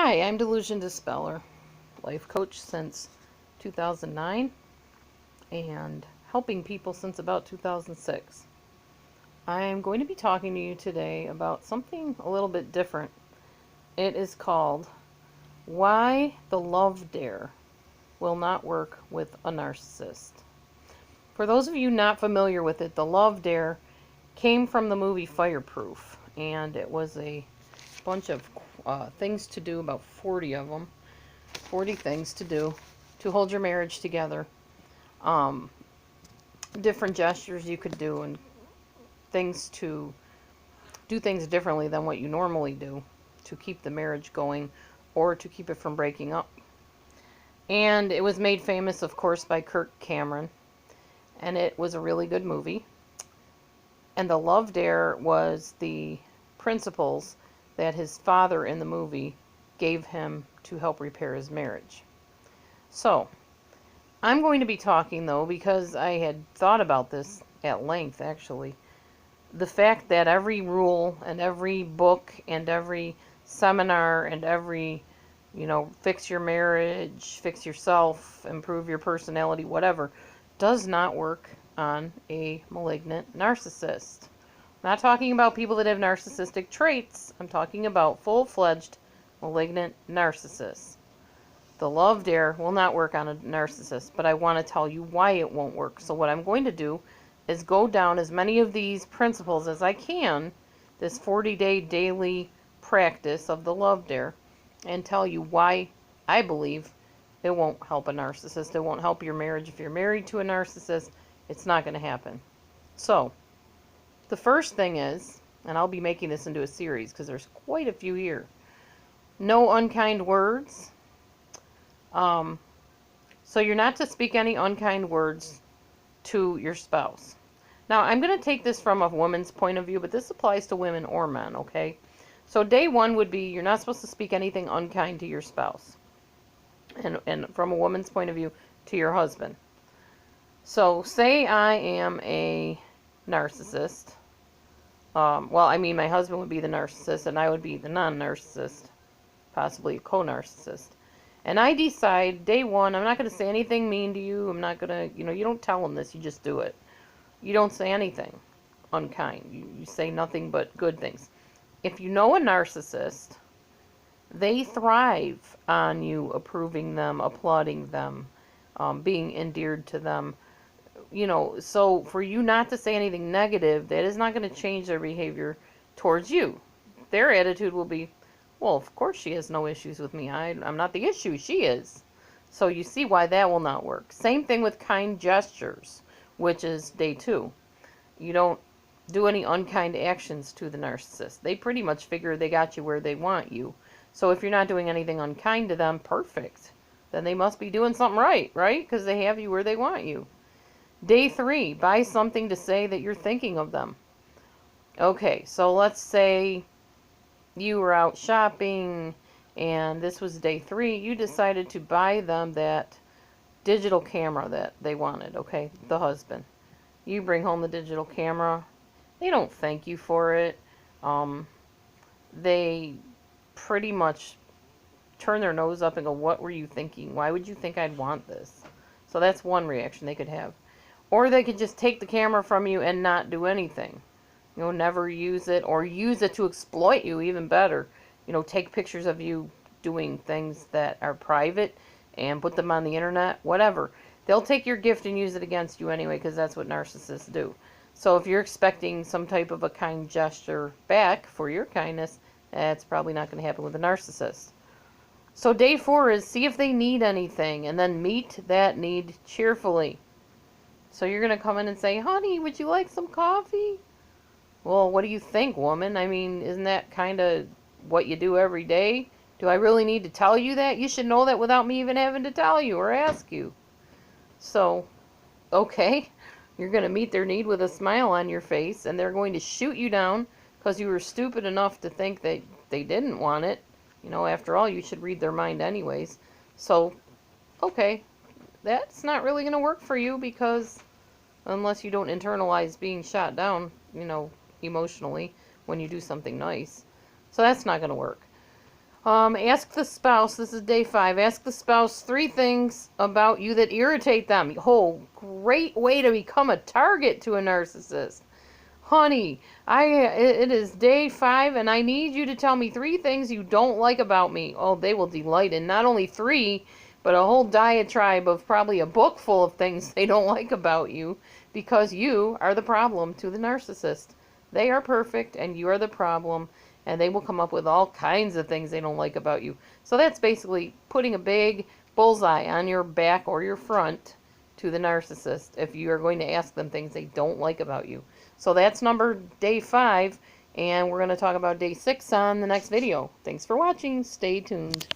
Hi, I'm Delusion Dispeller, life coach since 2009 and helping people since about 2006. I'm going to be talking to you today about something a little bit different. It is called Why the Love Dare Will Not Work with a Narcissist. For those of you not familiar with it, the Love Dare came from the movie Fireproof, and it was a bunch of things to do, about 40 of them. 40 things to do to hold your marriage together. Different gestures you could do, and things to do things differently than what you normally do to keep the marriage going or to keep it from breaking up. And it was made famous, of course, by Kirk Cameron. And it was a really good movie. And the Love Dare was the principles that his father in the movie gave him to help repair his marriage. So, I'm going to be talking, though, because I had thought about this at length, actually. The fact that every rule and every book and every seminar and every, fix your marriage, fix yourself, improve your personality, whatever, does not work on a malignant narcissist. I'm not talking about people that have narcissistic traits. I'm talking about full-fledged malignant narcissists. The Love Dare will not work on a narcissist, but I want to tell you why it won't work. So what I'm going to do is go down as many of these principles as I can, this 40-day daily practice of the Love Dare, and tell you why I believe it won't help a narcissist. It won't help your marriage. If you're married to a narcissist, it's not going to happen. So, the first thing is, and I'll be making this into a series because there's quite a few here, no unkind words. So you're not to speak any unkind words to your spouse. Now, I'm going to take this from a woman's point of view, but this applies to women or men, okay? So day one would be you're not supposed to speak anything unkind to your spouse. And from a woman's point of view, to your husband. So say I am a narcissist. My husband would be the narcissist, and I would be the non-narcissist, possibly a co-narcissist. And I decide, day one, I'm not going to say anything mean to you. I'm not going to, you don't tell them this. You just do it. You don't say anything unkind. You say nothing but good things. If you know a narcissist, they thrive on you approving them, applauding them, being endeared to them. So for you not to say anything negative, that is not going to change their behavior towards you. Their attitude will be, well, of course she has no issues with me. I'm not the issue. She is. So you see why that will not work. Same thing with kind gestures, which is day two. You don't do any unkind actions to the narcissist. They pretty much figure they got you where they want you. So if you're not doing anything unkind to them, perfect. Then they must be doing something right? Because they have you where they want you. Day three, buy something to say that you're thinking of them. Okay, so let's say you were out shopping, and this was day three. You decided to buy them that digital camera that they wanted, okay, the husband. You bring home the digital camera. They don't thank you for it. They pretty much turn their nose up and go, what were you thinking? Why would you think I'd want this? So that's one reaction they could have. Or they could just take the camera from you and not do anything. Never use it, or use it to exploit you, even better. Take pictures of you doing things that are private and put them on the internet, whatever. They'll take your gift and use it against you anyway, because that's what narcissists do. So if you're expecting some type of a kind gesture back for your kindness, that's probably not going to happen with a narcissist. So day four is see if they need anything, and then meet that need cheerfully. So you're going to come in and say, honey, would you like some coffee? Well, what do you think, woman? I mean, isn't that kind of what you do every day? Do I really need to tell you that? You should know that without me even having to tell you or ask you. So, okay, you're going to meet their need with a smile on your face, and they're going to shoot you down because you were stupid enough to think that they didn't want it. After all, you should read their mind anyways. So, okay, that's not really going to work for you, because unless you don't internalize being shot down, emotionally when you do something nice. So that's not going to work. Ask the spouse, this is day 5, ask the spouse 3 things about you that irritate them. Oh, great way to become a target to a narcissist. Honey, it is day 5 and I need you to tell me 3 things you don't like about me. Oh, they will delight in not only 3, but a whole diatribe of probably a book full of things they don't like about you, because you are the problem to the narcissist. They are perfect and you are the problem, and they will come up with all kinds of things they don't like about you. So that's basically putting a big bullseye on your back or your front to the narcissist if you are going to ask them things they don't like about you. So that's day 5, and we're going to talk about day 6 on the next video. Thanks for watching. Stay tuned.